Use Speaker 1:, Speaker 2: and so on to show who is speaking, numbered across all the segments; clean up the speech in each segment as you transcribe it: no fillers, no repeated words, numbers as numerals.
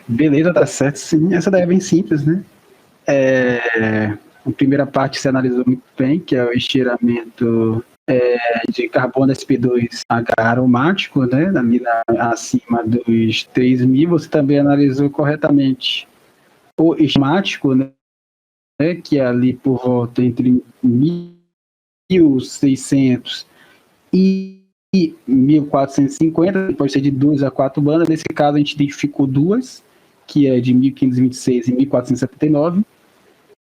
Speaker 1: Beleza, tá certo, sim. Essa daí é bem simples, né? A primeira parte você analisou muito bem, que é o estiramento de carbono sp2H aromático, né? Acima dos 3.000. Você também analisou corretamente o esmático, né? Que é ali por volta entre 1.600 e 1.450, pode ser de 2 a 4 bandas. Nesse caso, a gente identificou duas, que é de 1.526 e 1.479.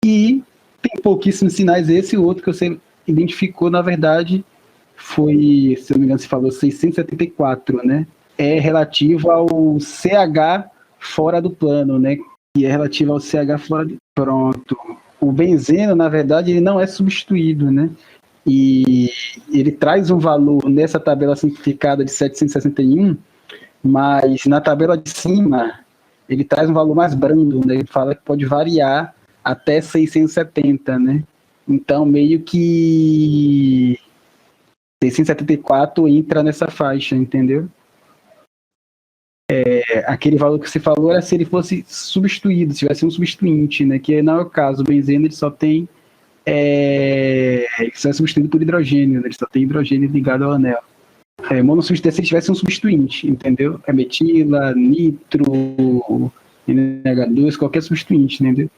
Speaker 1: E tem pouquíssimos sinais. Esse outro que você identificou, na verdade, foi, se eu não me engano, você falou 674, né? É relativo ao CH fora do plano, né? Que é relativo ao CH fora do... Pronto. O benzeno, na verdade, ele não é substituído, né? E ele traz um valor nessa tabela simplificada de 761, mas na tabela de cima ele traz um valor mais brando, né? Ele fala que pode variar até 670, né? Então, meio que 674 entra nessa faixa, entendeu? Aquele valor que você falou era se ele fosse substituído, se tivesse um substituinte, né? Que não é o caso. O benzeno ele só tem ele só é substituído por hidrogênio, né? Ele só tem hidrogênio ligado ao anel. Monossubstância se tivesse um substituinte, entendeu? É metila, nitro, NH2, qualquer substituinte, entendeu?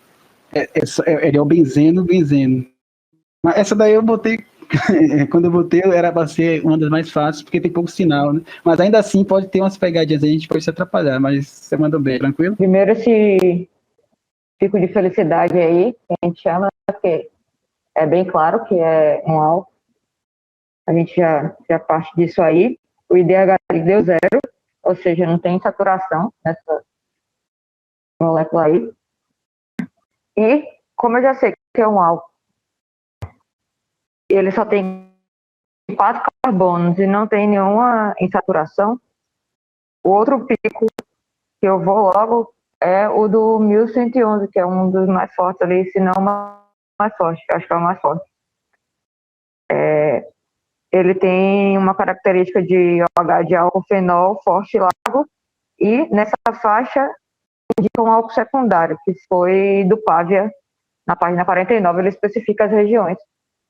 Speaker 1: Ele é o benzeno. Mas essa daí eu botei, quando eu botei, era para ser uma das mais fáceis, porque tem pouco sinal, né? Mas ainda assim pode ter umas pegadinhas aí, a gente pode se atrapalhar, mas você mandou bem, tranquilo?
Speaker 2: Primeiro esse pico de felicidade aí, que a gente chama, porque é bem claro que é um álcool. A gente já parte disso aí. O IDH deu 0, ou seja, não tem saturação nessa molécula aí. E, como eu já sei que é um álcool, ele só tem 4 carbonos e não tem nenhuma insaturação, o outro pico que eu vou logo é o do 1111, que é um dos mais fortes ali, se não o mais forte, acho que é o mais forte. Ele tem uma característica de OH de álcool fenol forte e largo, e nessa faixa indica um álcool secundário, que foi do Pávia, na página 49, ele especifica as regiões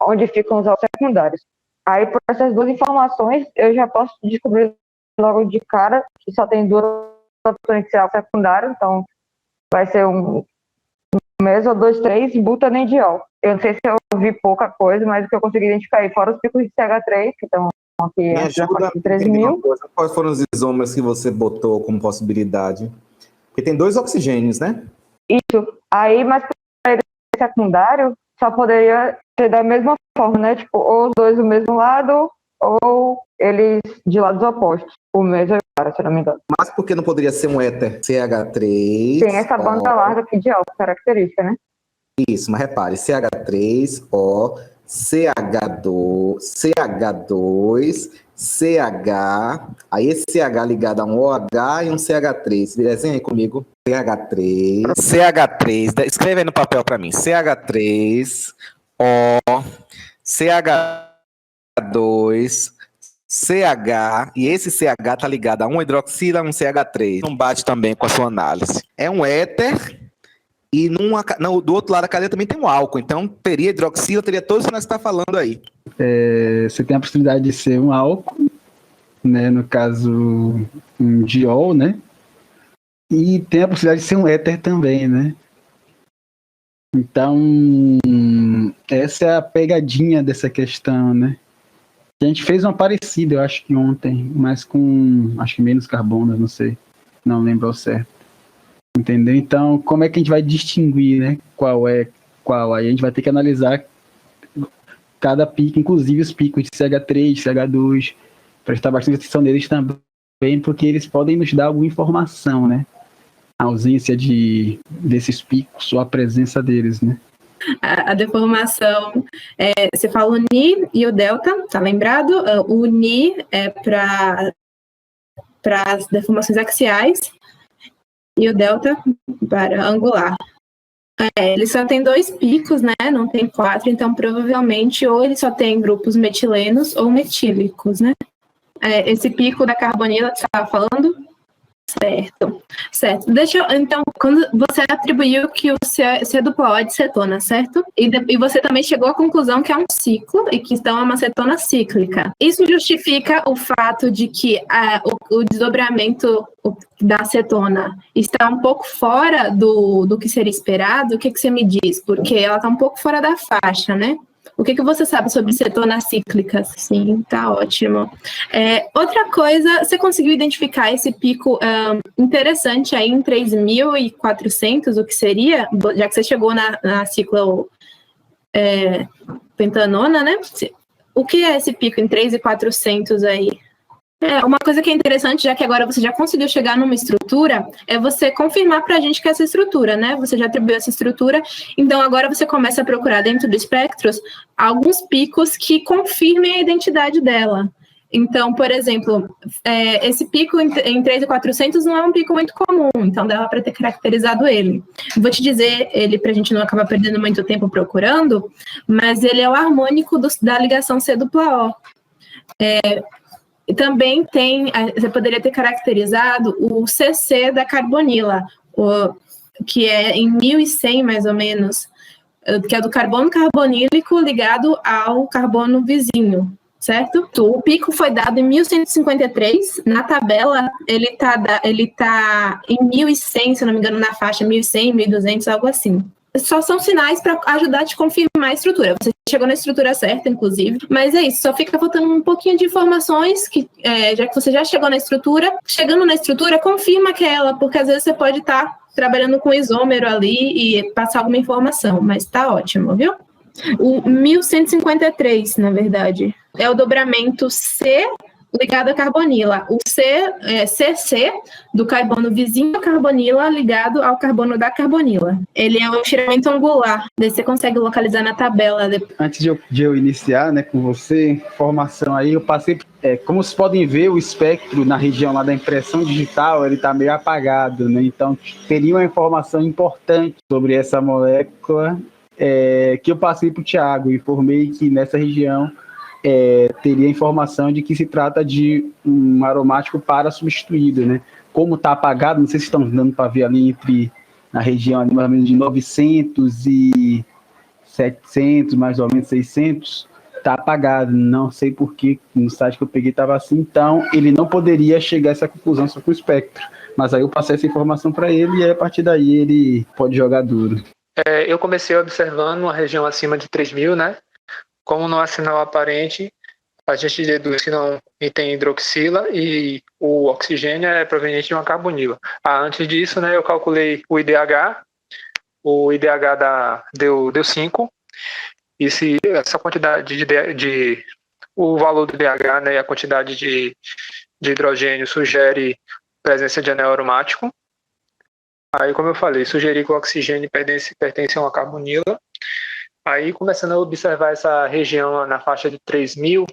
Speaker 2: onde ficam os álcools secundários. Aí, por essas duas informações, eu já posso descobrir logo de cara que só tem duas opções de ser álcool secundário, então vai ser um meso 2, 3, butanediol. Eu não sei se eu ouvi pouca coisa, mas o que eu consegui identificar aí, fora os picos de CH3, que estão aqui
Speaker 3: Me ajuda
Speaker 2: de 13.000.
Speaker 3: Quais foram os isômeros que você botou como possibilidade? Porque tem 2 oxigênios, né?
Speaker 2: Isso. Aí, mas para ele ser secundário, só poderia ser da mesma forma, né? Tipo, ou os dois do mesmo lado, ou eles de lados opostos. O mesmo cara, se não me engano.
Speaker 3: Mas por que não poderia ser um éter CH3?
Speaker 2: Tem essa banda larga aqui de álcool, característica, né?
Speaker 3: Isso, mas repare, CH3O, CH2, CH, aí esse CH ligado a um OH e um CH3. Desenha aí comigo. CH3, escreve aí no papel para mim. CH3, O, CH2, CH, e esse CH tá ligado a um hidroxila, um CH3. Não bate também com a sua análise. É um éter. E do outro lado da cadeia também tem um álcool. Então, teria hidroxila, teria todos que nós estamos falando aí.
Speaker 1: Você tem a possibilidade de ser um álcool, né? No caso, um diol, né? E tem a possibilidade de ser um éter também, né? Então, essa é a pegadinha dessa questão, né? A gente fez uma parecida, eu acho que ontem, mas com, acho que menos carbono, não sei. Não lembro ao certo. Entendeu? Então, como é que a gente vai distinguir, né? Qual é qual? Aí a gente vai ter que analisar cada pico, inclusive os picos de CH3, CH2, prestar bastante atenção neles também, porque eles podem nos dar alguma informação, né? A ausência desses picos ou a presença deles, né?
Speaker 4: A deformação, você fala o Ni e o delta, tá lembrado? O Ni é para as deformações axiais, e o delta para angular. Ele só tem 2 picos, né? Não tem 4, então provavelmente ou ele só tem grupos metilenos ou metílicos, né? Esse pico da carbonila que você estava falando Certo. Então, quando você atribuiu que o C dupla O é de cetona, certo? E você também chegou à conclusão que é um ciclo e que então é uma cetona cíclica. Isso justifica o fato de que o desdobramento da cetona está um pouco fora do que seria esperado? O que você me diz? Porque ela está um pouco fora da faixa, né? O que você sabe sobre cetonas cíclicas? Sim, tá ótimo. Outra coisa, você conseguiu identificar esse pico interessante aí em 3.400, o que seria? Já que você chegou na ciclo pentanona, né? O que é esse pico em 3.400 aí? Uma coisa que é interessante, já que agora você já conseguiu chegar numa estrutura, é você confirmar para a gente que é essa estrutura, né? Você já atribuiu essa estrutura, então agora você começa a procurar dentro do espectros alguns picos que confirmem a identidade dela. Então, por exemplo, esse pico em 3.400 não é um pico muito comum, então dava para ter caracterizado ele. Vou te dizer ele para a gente não acabar perdendo muito tempo procurando, mas ele é o harmônico da ligação C dupla O. E também você poderia ter caracterizado o CC da carbonila, que é em 1100 mais ou menos, que é do carbono carbonílico ligado ao carbono vizinho, certo? O pico foi dado em 1153, na tabela ele tá em 1100, se não me engano, na faixa 1100, 1200, algo assim. Só são sinais para ajudar a te confirmar a estrutura. Você chegou na estrutura certa, inclusive. Mas é isso, só fica faltando um pouquinho de informações, já que você já chegou na estrutura. Chegando na estrutura, confirma que é ela, porque às vezes você pode estar trabalhando com isômero ali e passar alguma informação. Mas tá ótimo, viu? O 1153, na verdade, é o dobramento C ligado à carbonila. O CC do carbono vizinho à carbonila ligado ao carbono da carbonila. Ele é um estiramento angular. Daí você consegue localizar na tabela.
Speaker 1: Antes de eu iniciar, né, com você, informação aí, eu passei... como vocês podem ver, o espectro na região lá da impressão digital, ele está meio apagado, né? Então, teria uma informação importante sobre essa molécula que eu passei para o Thiago. Informei que nessa região teria informação de que se trata de um aromático para substituído, né? Como está apagado, não sei se estão dando para ver ali na região ali, mais ou menos de 900 e 700, mais ou menos 600, está apagado. Não sei por que no site que eu peguei estava assim, então ele não poderia chegar a essa conclusão só com o espectro. Mas aí eu passei essa informação para ele e aí, a partir daí ele pode jogar duro.
Speaker 5: Eu comecei observando uma região acima de 3.000, né? Como não há sinal aparente, a gente deduz que não tem hidroxila e o oxigênio é proveniente de uma carbonila. Antes disso, né, eu calculei o IDH. O IDH deu 5. E se essa quantidade o valor do IDH, né, a quantidade de hidrogênio sugere presença de anel aromático. Aí, como eu falei, sugeri que o oxigênio pertence a uma carbonila. Aí, começando a observar essa região na faixa de 3.000,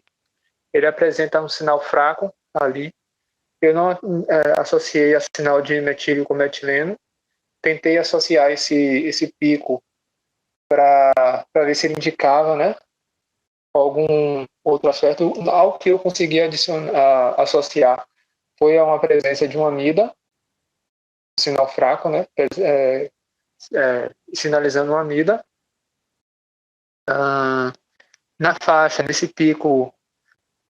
Speaker 5: ele apresenta um sinal fraco ali. Eu não associei a sinal de metílio com metileno. Tentei associar esse pico para ver se ele indicava, né, algum outro aspecto. Algo que eu consegui associar foi a uma presença de uma amida, sinal fraco, né, sinalizando uma amida. Na faixa, nesse pico,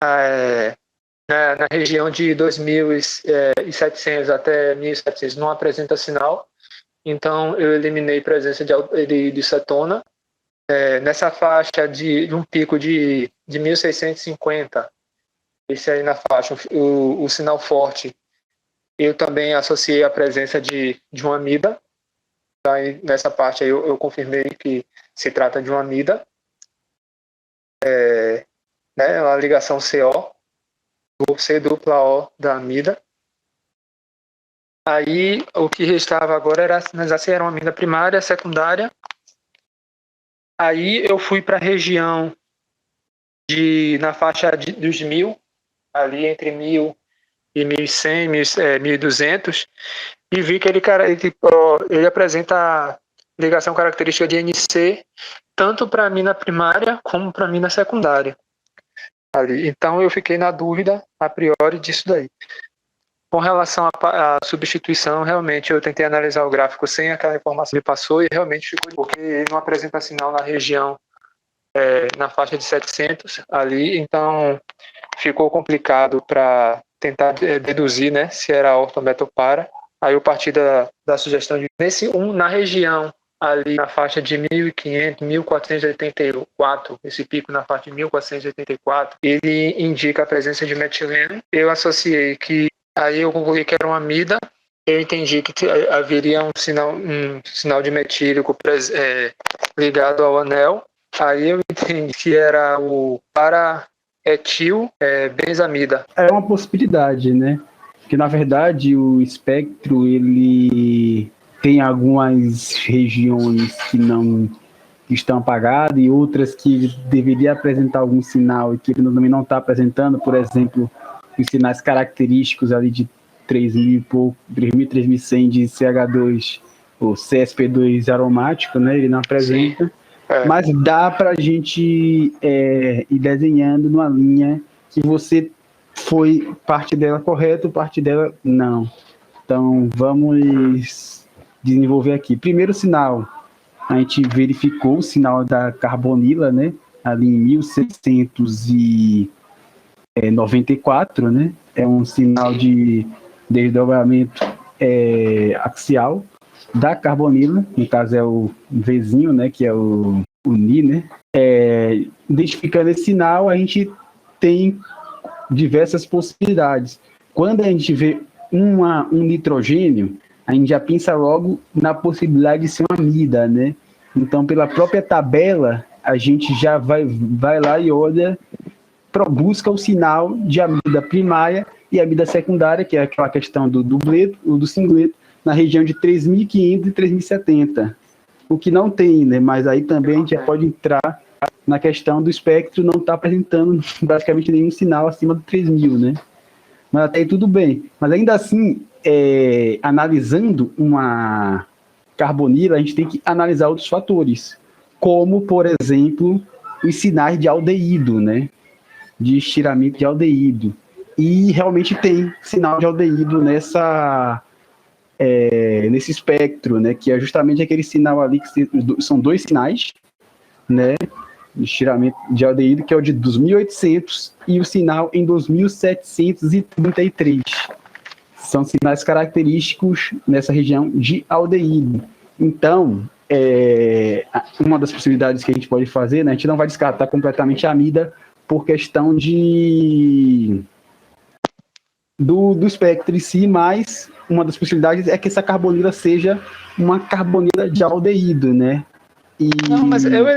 Speaker 5: na região de 2.700 até 1.700 não apresenta sinal, então eu eliminei presença de cetona. Nessa faixa de um pico de 1.650, esse aí na faixa, o sinal forte, eu também associei a presença de uma amida. Aí, nessa parte aí eu confirmei que se trata de uma amida. Né, uma ligação CO, C dupla O da amida. Aí o que restava agora era analisar se era uma amida primária, secundária. Aí eu fui para a região na faixa dos 1.000, ali entre 1.000 e 1.100, 1.200, e vi que ele apresenta ligação característica de NC, tanto para a mina primária como para a mina secundária. Ali. Então eu fiquei na dúvida, a priori, disso daí. Com relação à substituição, realmente eu tentei analisar o gráfico sem aquela informação que me passou e realmente ficou, porque ele não apresenta sinal na região, na faixa de 700 ali, então ficou complicado para tentar deduzir, né, se era ortometopara. Aí eu parti da sugestão de na região ali na faixa de 1.500, 1.484, esse pico na faixa de 1.484, ele indica a presença de metileno. Eu associei que, aí eu concluí que era uma amida, eu entendi que haveria um sinal de metílico ligado ao anel, aí eu entendi que era o paraetil benzamida.
Speaker 1: É uma possibilidade, né? Porque, na verdade, o espectro, ele tem algumas regiões que não estão apagadas e outras que deveria apresentar algum sinal e que ele também não está apresentando. Por exemplo, os sinais característicos ali de 3.000 e pouco, 3.100 de CH2 ou CSP2 aromático, né? Ele não apresenta. Mas dá para a gente ir desenhando numa linha que você foi parte dela correta, parte dela não. Então, vamos desenvolver aqui. Primeiro sinal, a gente verificou o sinal da carbonila, né? Ali em 1694, né? É um sinal de desdobramento axial da carbonila, no caso é o Vzinho, né? Que é o Ni, né? Identificando esse sinal, a gente tem diversas possibilidades. Quando a gente vê um nitrogênio, a gente já pensa logo na possibilidade de ser uma amida, né? Então, pela própria tabela, a gente já vai lá e olha, busca o sinal de amida primária e amida secundária, que é aquela questão do dubleto, ou do singleto, na região de 3.500 e 3.070. O que não tem, né? Mas aí também a gente já pode entrar na questão do espectro não estar apresentando basicamente nenhum sinal acima de 3.000, né? Mas até aí tudo bem. Mas ainda assim, analisando uma carbonila, a gente tem que analisar outros fatores, como, por exemplo, os sinais de aldeído, né? De estiramento de aldeído. E realmente tem sinal de aldeído nesse espectro, né? Que é justamente aquele sinal ali, que são dois sinais, né? De estiramento de aldeído, que é o de 2.800 e o sinal em 2.733. São sinais característicos nessa região de aldeído. Então, uma das possibilidades que a gente pode fazer, né, a gente não vai descartar completamente a amida por questão do espectro em si, mas uma das possibilidades é que essa carbonila seja uma carbonila de aldeído, né?
Speaker 5: Não, mas eu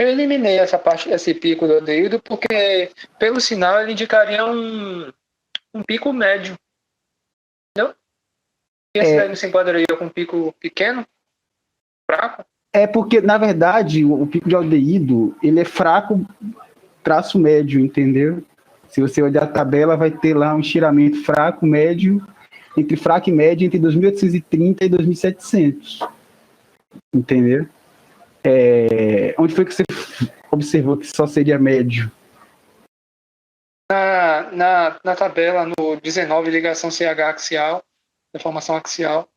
Speaker 5: eliminei essa parte, esse pico do aldeído, porque pelo sinal ele indicaria um pico médio. Entendeu? E esse daí não se enquadraria com um pico pequeno? Fraco?
Speaker 1: Porque, na verdade, o pico de aldeído, ele é fraco, traço médio, entendeu? Se você olhar a tabela, vai ter lá um estiramento fraco, médio, entre fraco e médio, entre 2.830 e 2.700. Entendeu? Onde foi que você observou que só seria médio?
Speaker 5: Na tabela, no 19, ligação CH axial, deformação axial,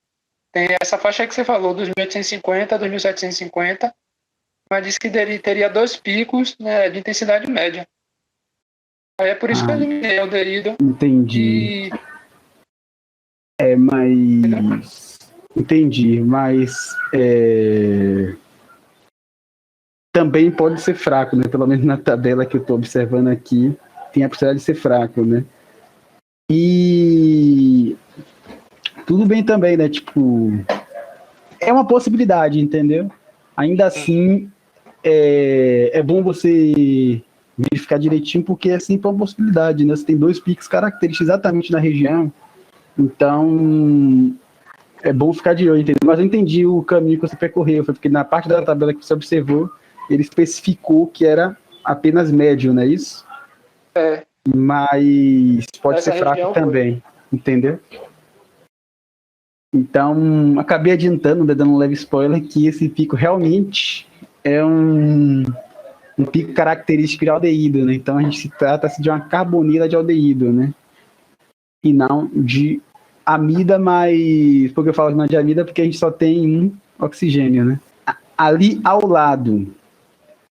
Speaker 5: tem essa faixa aí que você falou, 2.850 a 2.750, mas diz que teria dois picos, né, de intensidade média. Aí é por isso que eu eliminei o aldeído.
Speaker 1: Entendi. Entendi, mas também pode ser fraco, né? Pelo menos na tabela que eu estou observando aqui, tem a possibilidade de ser fraco, né? E tudo bem também, né? Tipo, é uma possibilidade, entendeu? Ainda assim, é bom você verificar direitinho, porque é sempre uma possibilidade, né? Você tem dois picos característicos exatamente na região, então é bom ficar de olho, entendeu? Mas eu entendi o caminho que você percorreu, foi porque na parte da tabela que você observou, ele especificou que era apenas médio, não é isso? Mas pode ser fraco também, entendeu? Então, acabei adiantando, dando um leve spoiler, que esse pico realmente é um pico característico de aldeído, né? Então, a gente trata-se de uma carbonila de aldeído, né? e não de amida, mas por que eu falo que não é de amida? Porque a gente só tem um oxigênio, né? Ali ao lado,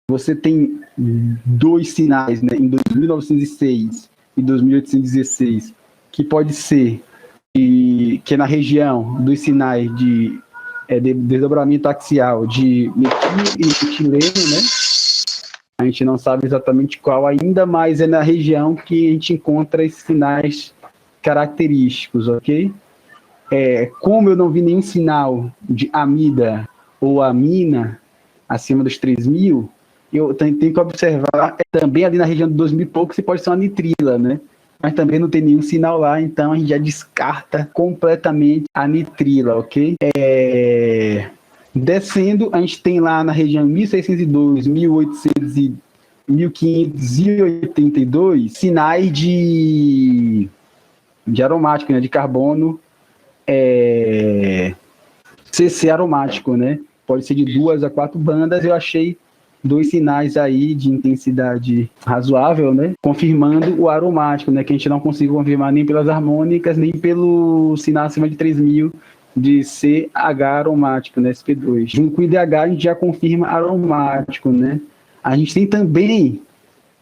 Speaker 1: você tem dois sinais, né, em 2906 e 2816, que pode ser que é na região dos sinais de desdobramento axial de metil e metileno, né? A gente não sabe exatamente qual ainda, mas é na região que a gente encontra esses sinais característicos, ok? Como eu não vi nenhum sinal de amida ou amina acima dos 3.000, eu tenho que observar também ali na região de 2.000 e pouco se pode ser uma nitrila, né? Mas também não tem nenhum sinal lá, então a gente já descarta completamente a nitrila, ok? Descendo, a gente tem lá na região 1.602, 1.800 e 1.582 sinais de aromático, né? De carbono CC aromático, né? Pode ser de 2 a 4 bandas. Eu achei 2 sinais aí de intensidade razoável, né? Confirmando o aromático, né? Que a gente não conseguiu confirmar nem pelas harmônicas, nem pelo sinal acima de 3.000 de CH aromático, né? SP2. Junto com o IDH, a gente já confirma aromático, né? A gente tem também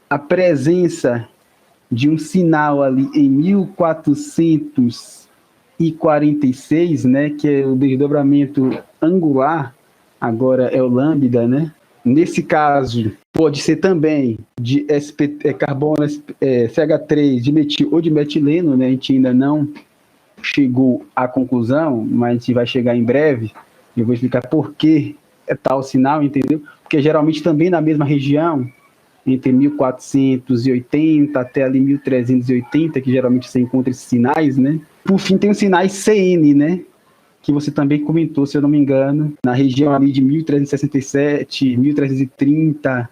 Speaker 1: a presença de um sinal ali em 1446, né? Que é o desdobramento angular, agora é o lambda, né? Nesse caso, pode ser também de carbono CH3 de metil ou de metileno, né? A gente ainda não chegou à conclusão, mas a gente vai chegar em breve. Eu vou explicar por que é tal sinal, entendeu? Porque geralmente também na mesma região, entre 1480 até ali 1380, que geralmente você encontra esses sinais, né? Por fim, tem os sinais CN, né? Que você também comentou, se eu não me engano, na região ali de 1367, 1330,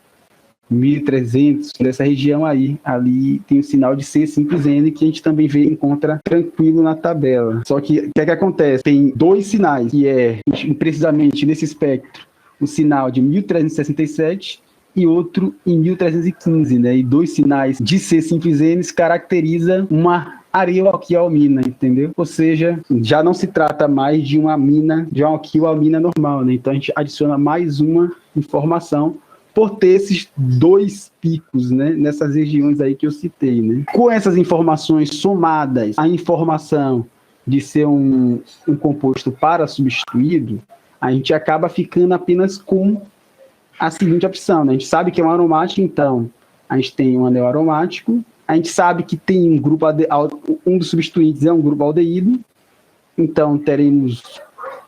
Speaker 1: 1300, nessa região aí. Ali tem o sinal de C simples N, que a gente também encontra tranquilo na tabela. Só que o que é que acontece? Tem 2 sinais, que é precisamente nesse espectro, o sinal de 1367 e outro em 1315, né? E 2 sinais de C simples N caracteriza uma areoalquilamina, entendeu? Ou seja, já não se trata mais de uma amina, de uma alquilamina normal, né? Então a gente adiciona mais uma informação por ter esses 2 picos, né, nessas regiões aí que eu citei, né? Com essas informações somadas à informação de ser um composto para-substituído, a gente acaba ficando apenas com a seguinte opção, né? A gente sabe que é um aromático, então a gente tem um anel aromático, a gente sabe que tem um grupo, um dos substituintes é um grupo aldeído, então teremos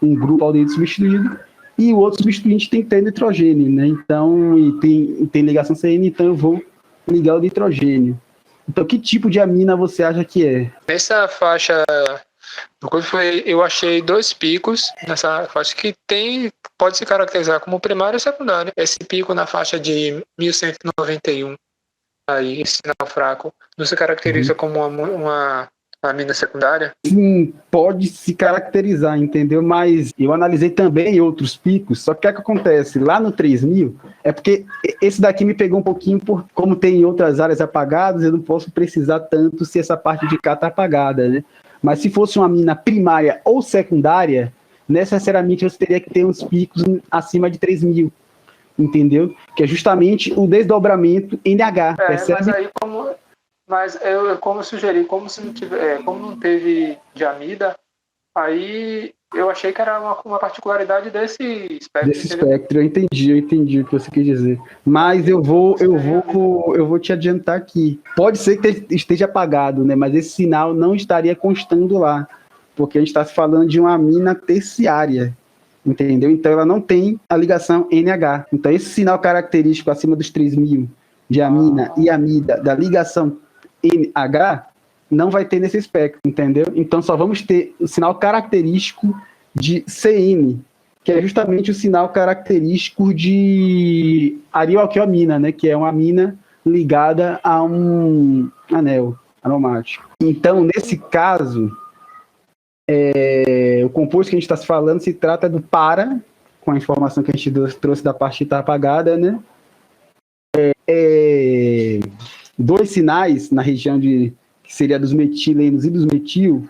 Speaker 1: um grupo aldeído substituído, e o outro substituinte tem que ter nitrogênio, né? Então, tem ligação CN, então eu vou ligar o nitrogênio. Então, que tipo de amina você acha que é?
Speaker 5: Nessa faixa, eu achei 2 picos nessa faixa que pode se caracterizar como primário e secundário. Esse pico na faixa de 1191, aí, esse sinal fraco, não se caracteriza como uma amina secundária?
Speaker 1: Sim, pode se caracterizar, entendeu? Mas eu analisei também outros picos, só que o que acontece? Lá no 3.000, é porque esse daqui me pegou um pouquinho, como tem outras áreas apagadas, eu não posso precisar tanto se essa parte de cá está apagada, né? Mas se fosse uma amina primária ou secundária, necessariamente você teria que ter uns picos acima de 3.000, entendeu? Que é justamente o desdobramento NH, percebe?
Speaker 5: Mas aí como eu sugeri, como não teve diamida, aí eu achei que era uma particularidade desse espectro.
Speaker 1: Desse espectro, eu entendi o que você quis dizer. Mas eu vou te adiantar aqui. Pode ser que esteja apagado, né? Mas esse sinal não estaria constando lá, porque a gente está falando de uma amina terciária, entendeu? Então ela não tem a ligação NH. Então esse sinal característico acima dos 3.000 de amina e amida da ligação NH não vai ter nesse espectro, entendeu? Então só vamos ter o sinal característico de CN, que é justamente o sinal característico de areoalquilamina, né? Que é uma amina ligada a um anel aromático. Então, nesse caso, o composto que a gente está falando se trata do para, com a informação que a gente trouxe da parte que está apagada, né? 2 sinais na região que seria dos metilenos e dos metil,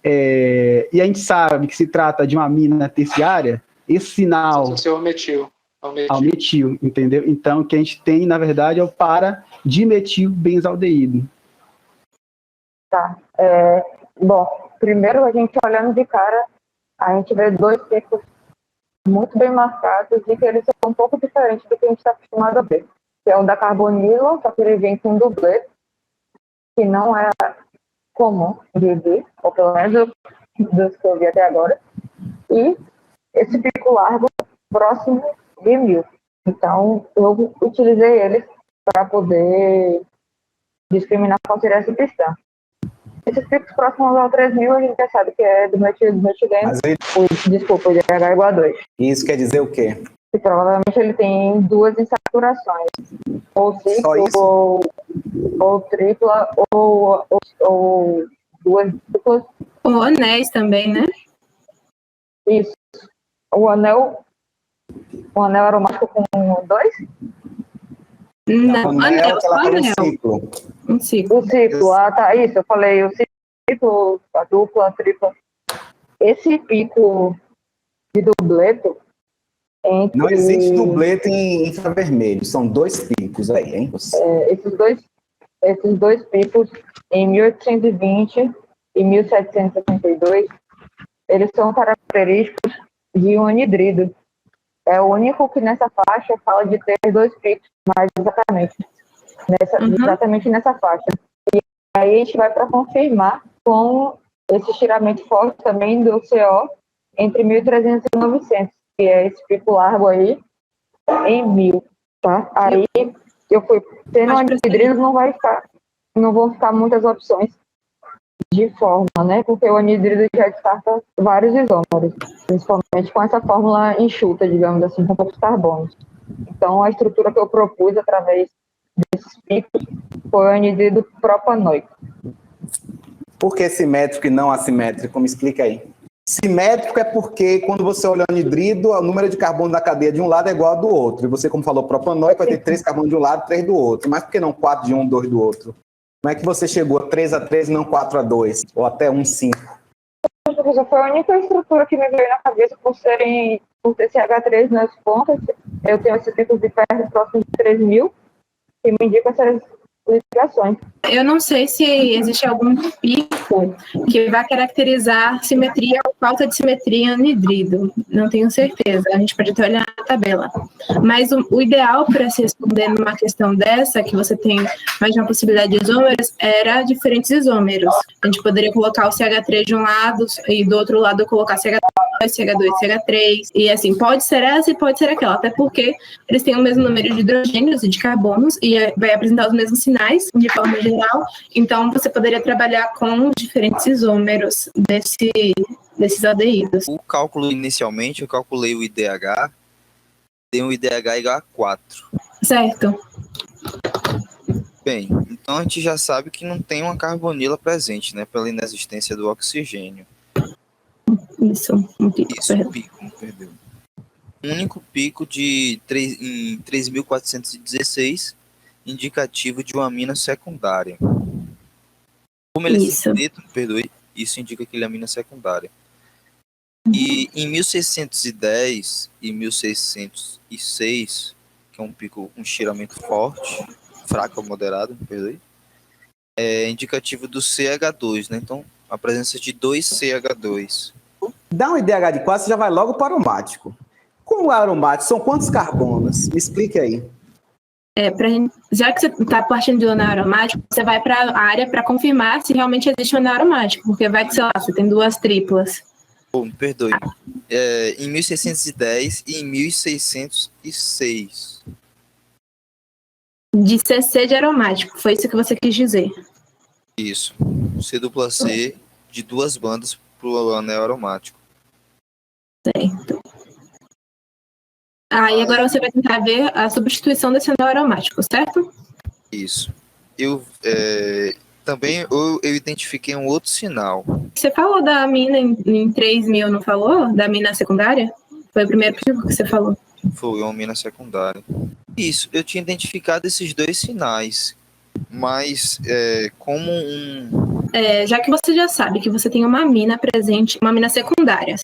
Speaker 1: e a gente sabe que se trata de uma amina terciária, esse sinal
Speaker 5: Esse é o metil.
Speaker 1: ao metil, entendeu? Então, o que a gente tem, na verdade, é o para-dimetilbenzoaldeído.
Speaker 2: Tá. Bom, primeiro a gente olhando de cara, a gente vê dois picos muito bem marcados e que eles são um pouco diferentes do que a gente está acostumado a ver. Que é o da carbonila, só que ele vem com dublê, que não é comum de ver, ou pelo menos dos que eu vi até agora. E esse pico largo próximo de 1000. Então, eu utilizei eles para poder discriminar qual seria essa pistão. Esses picos próximos ao 3000, a gente já sabe que é do metileno, desculpa, o DH igual a 2.
Speaker 3: Isso quer dizer o quê?
Speaker 2: E provavelmente ele tem duas insaturações, ou ciclo, ou tripla, ou duas duplas.
Speaker 4: Ou anéis também, né?
Speaker 2: Isso. O anel aromático com 2?
Speaker 4: Não, anel, só anel.
Speaker 3: Ciclo.
Speaker 4: Um ciclo.
Speaker 2: O ciclo, tá, isso, eu falei, o ciclo, a dupla, a tripla. Esse pico de dubleto entre...
Speaker 3: Não existe dublete em infravermelho, são 2 picos aí, hein?
Speaker 2: Esses dois picos, em 1820 e 1762, eles são característicos de um anidrido. É o único que nessa faixa fala de ter 2 picos, mais exatamente nessa faixa. E aí a gente vai para confirmar com esse estiramento forte também do CO entre 1300 e 900, que é esse pico largo aí em 1000, tá? Aí eu fui tendo anidridos, não vão ficar muitas opções de forma, né? Porque o anidrido já descarta vários isômeros, principalmente com essa fórmula enxuta, digamos assim, com poucos carbonos. Então, a estrutura que eu propus através desses picos foi o anidrido propanoico.
Speaker 3: Por que simétrico e não assimétrico? Me explica aí. Simétrico é porque quando você olha o anidrido, o número de carbono da cadeia de um lado é igual ao do outro. E você, como falou, propanoico, vai ter 3 carbonos de um lado e 3 do outro. Mas por que não 4 de um, 2 do outro? Como é que você chegou a 3 a 3 e não 4 a 2? Ou até 1, 5?
Speaker 2: Essa foi a única estrutura que me veio na cabeça por ter CH3 nas pontas. Eu tenho esses picos de perto próximos de 3000 que me indicam essas ligações.
Speaker 4: Eu não sei se existe algum pico que vai caracterizar simetria ou falta de simetria em anidrido. Não tenho certeza. A gente pode até olhar na tabela. Mas o ideal para se responder numa questão dessa, que você tem mais de uma possibilidade de isômeros, era diferentes isômeros. A gente poderia colocar o CH3 de um lado e do outro lado colocar CH2, CH2, CH3. E assim, pode ser essa e pode ser aquela. Até porque eles têm o mesmo número de hidrogênios e de carbonos e vai apresentar os mesmos sinais de forma geral. Então, você poderia trabalhar com diferentes isômeros desses aldeídos.
Speaker 6: O cálculo, inicialmente, eu calculei o IDH, tem um IDH igual a 4.
Speaker 4: Certo.
Speaker 6: Bem, então a gente já sabe que não tem uma carbonila presente, né, pela inexistência do oxigênio.
Speaker 4: Isso, um pico.
Speaker 6: Isso, um pico, não perdeu. Um único pico em 3.416, indicativo de uma amina secundária. Como ele é secreto, perdoe, isso indica que ele é amina secundária. E em 1610 e 1606, que é um pico, um estiramento forte, fraco ou moderado, perdoe, é indicativo do CH2, né? Então, a presença de 2 CH2.
Speaker 3: Dá um IDH de 4, você já vai logo para o aromático. Como é aromático? São quantos carbonos? Me explique aí.
Speaker 4: Já que você está partindo do anel aromático, você vai para a área para confirmar se realmente existe um anel aromático, porque vai que, sei lá, você tem 2 triplas.
Speaker 6: Me perdoe. Em 1610 e em 1606.
Speaker 4: De CC de aromático, foi isso que você quis dizer.
Speaker 6: Isso. C dupla C de 2 bandas para o anel aromático.
Speaker 4: Certo. E agora você vai tentar ver a substituição desse anel aromático, certo?
Speaker 6: Isso. Também eu identifiquei um outro sinal.
Speaker 4: Você falou da amina em 3000, não falou? Da amina secundária? Foi o primeiro pico que você falou.
Speaker 6: Foi uma amina secundária. Isso, eu tinha identificado esses 2 sinais. mas como
Speaker 4: já que você já sabe que você tem uma amina presente, uma amina secundária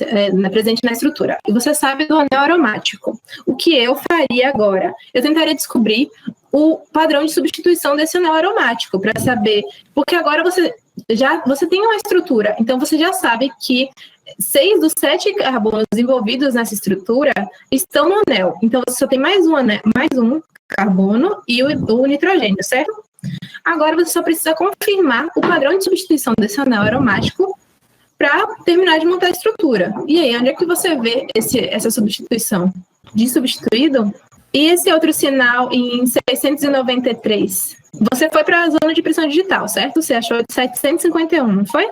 Speaker 4: presente na estrutura, e você sabe do anel aromático, o que eu faria agora? Eu tentaria descobrir o padrão de substituição desse anel aromático, para saber, porque agora você tem uma estrutura, então você já sabe que 6 dos 7 carbonos envolvidos nessa estrutura estão no anel, então você só tem mais um carbono e o nitrogênio, certo? Agora você só precisa confirmar o padrão de substituição desse anel aromático para terminar de montar a estrutura. E aí, onde é que você vê essa substituição de substituído? E esse outro sinal em 693? Você foi para a zona de pressão digital, certo? Você achou de 751, não foi?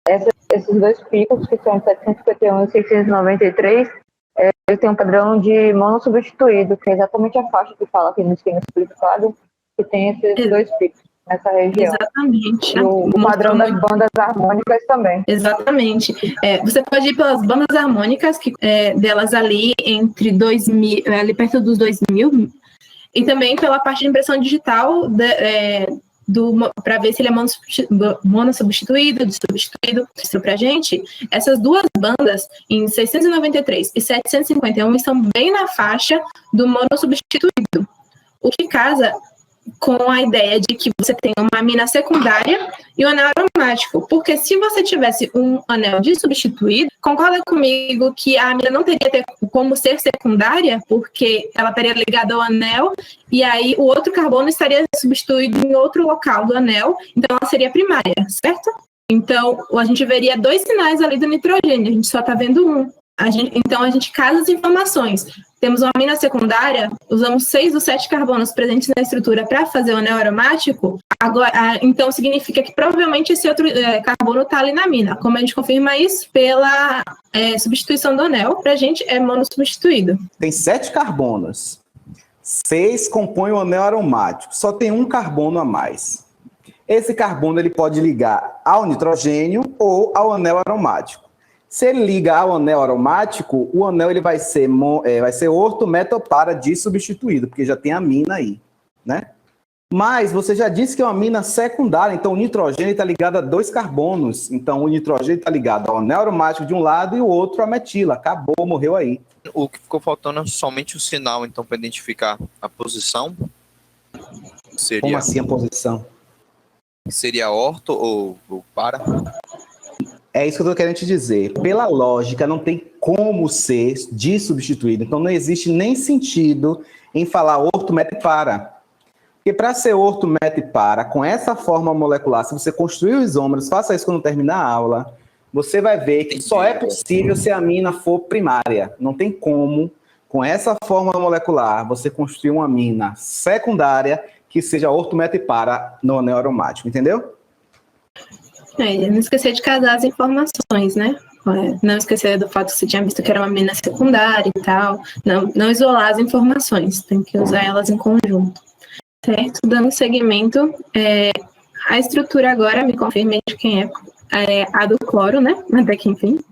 Speaker 2: Esses dois picos, que são 751 e 693, ele tem um padrão de monossubstituído, que é exatamente a faixa que fala aqui no esquema simplificado, que tem esses dois picos nessa região.
Speaker 4: Exatamente.
Speaker 2: O padrão das bandas harmônicas também.
Speaker 4: Exatamente. Você pode ir pelas bandas harmônicas, delas ali entre 2000, ali perto dos 2000, e também pela parte de impressão digital, para ver se ele é monossubstituído, substituído. Para a gente, essas duas bandas, em 693 e 751, estão bem na faixa do monossubstituído, o que casa com a ideia de que você tem uma amina secundária e um anel aromático. Porque se você tivesse um anel de substituído, concorda comigo que a amina não teria como ser secundária, porque ela estaria ligada ao anel, e aí o outro carbono estaria substituído em outro local do anel, então ela seria primária, certo? Então, a gente veria 2 sinais ali do nitrogênio, a gente só está vendo um. Então, a gente casa as informações. Temos uma amina secundária, usamos 6 dos 7 carbonos presentes na estrutura para fazer o anel aromático, então significa que provavelmente esse outro carbono está ali na amina. Como a gente confirma isso? Pela substituição do anel, para a gente é monossubstituído.
Speaker 7: Tem 7 carbonos. 6 compõem o anel aromático, só tem um carbono a mais. Esse carbono ele pode ligar ao nitrogênio ou ao anel aromático. Se ele liga ao anel aromático, o anel ele vai ser ortometopara dissubstituído, porque já tem amina aí, né? Mas você já disse que é uma amina secundária, então o nitrogênio está ligado a 2 carbonos. Então o nitrogênio está ligado ao anel aromático de um lado e o outro à metila. Acabou, morreu aí.
Speaker 6: O que ficou faltando é somente o sinal, então, para identificar a posição?
Speaker 7: Como assim a posição?
Speaker 6: Seria orto ou para?
Speaker 7: É isso que eu estou querendo te dizer. Pela lógica, não tem como ser dissubstituído. Então, não existe nem sentido em falar ortometipara. Porque para ser ortometipara, com essa forma molecular, se você construir os isômeros, faça isso quando terminar a aula, você vai ver que só é possível se a amina for primária. Não tem como, com essa forma molecular, você construir uma amina secundária que seja ortometipara no anel aromático. Entendeu?
Speaker 4: Não esquecer de casar as informações, né? Não esquecer do fato que você tinha visto que era uma amina secundária e tal. Não isolar as informações, tem que usar elas em conjunto. Certo? Dando seguimento, a estrutura agora, me confirme de quem é a do cloro, né? Até que enfim.